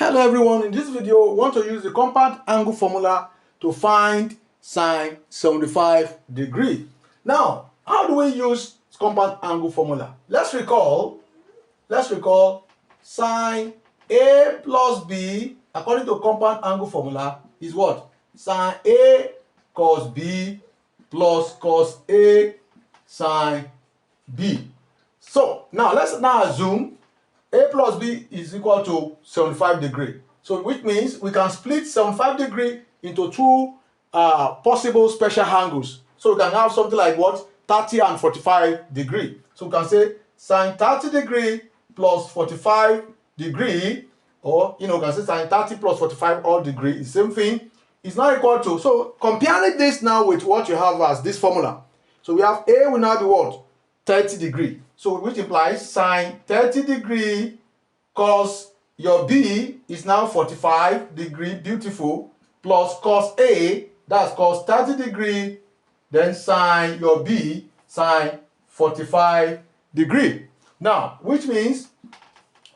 Hello everyone, in this video we want to use the compound angle formula to find sine 75 degree. Now, how do we use compound angle formula? Let's recall sine A plus B according to compound angle formula is what? Sine A cos B plus cos A sine B. So now let's assume A plus B is equal to 75 degree. So which means we can split 75 degree into two possible special angles. So we can have something like what? 30 and 45 degree. So we can say sine 30 degree plus 45 degree, or we can say sine 30 plus 45 all degree is the same thing. It's not equal to. So comparing this now with what you have as this formula. So we have A will now be what? 30 degree. So which implies sine 30 degree cos your B is now 45 degree, beautiful, plus cos A, that's cos 30 degree, then sine your B, sine 45 degree. Now, which means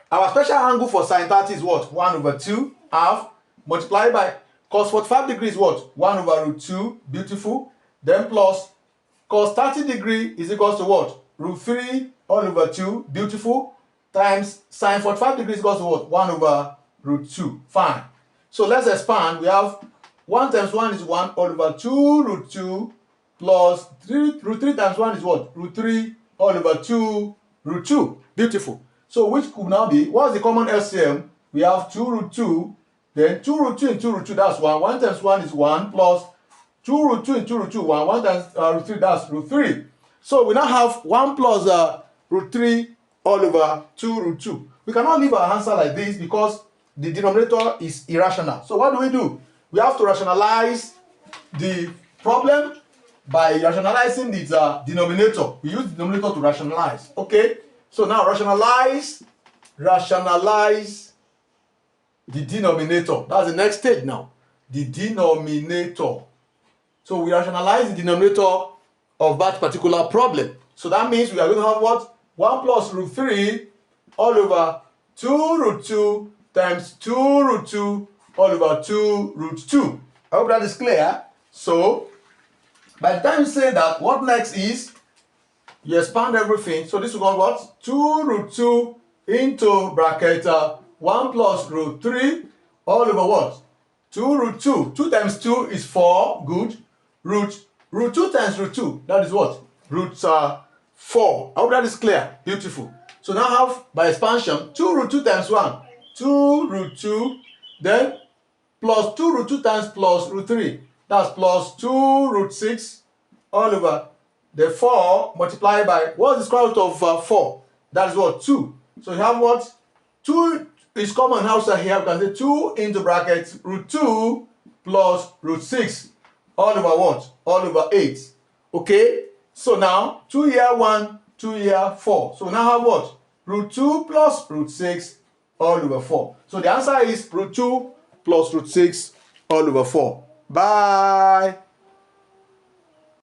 our special angle for sine 30 is what? 1 over 2 half multiplied by cos 45 degree is what? 1 over root 2, beautiful, then plus cos 30 degree is equals to what? Root 3 all over 2, beautiful, times sine 45 degrees equals to what? 1 over root 2, fine. So let's expand. We have 1 times 1 is 1 all over 2 root 2 plus root 3 times 1 is what? Root 3 all over 2 root 2, beautiful. So which could now be, what's the common LCM? We have 2 root 2, then 2 root 2 into root 2, that's 1. 1 times 1 is 1 plus 2 root 2 into root 2, 1. 1 times root 3, that's root 3. So we now have 1 plus root 3 all over 2 root 2. We cannot leave our answer like this because the denominator is irrational. So what do? We have to rationalize the problem by rationalizing its denominator. We use the denominator to rationalize. Okay? So now rationalize the denominator. That's the next stage now. The denominator. So we rationalize the denominator of that particular problem. So that means we are going to have what? 1 plus root 3 all over 2 root 2 times 2 root 2 all over 2 root 2. I hope that is clear. So, by the time you say that, what next is you expand everything. So this will go what? 2 root 2 into bracket 1 plus root 3 all over what? 2 root 2. 2 times 2 is 4. Good. Root 2 times root 2. That is what? Root 4. I hope that is clear. Beautiful. So now have, by expansion, 2 root 2 times 1. 2 root 2. Then plus 2 root 2 times plus root 3. That's plus 2 root 6 all over the 4 multiplied by, what's the square root of 4? That is what? 2. So you have what? 2 is common outside here. We can say 2 into brackets root 2 plus root 6 all over what? All over 8. Okay? So now 2 here 1, 2 here 4. So we now have what? Root 2 plus root 6 all over 4. So the answer is root 2 plus root 6 all over 4. Bye.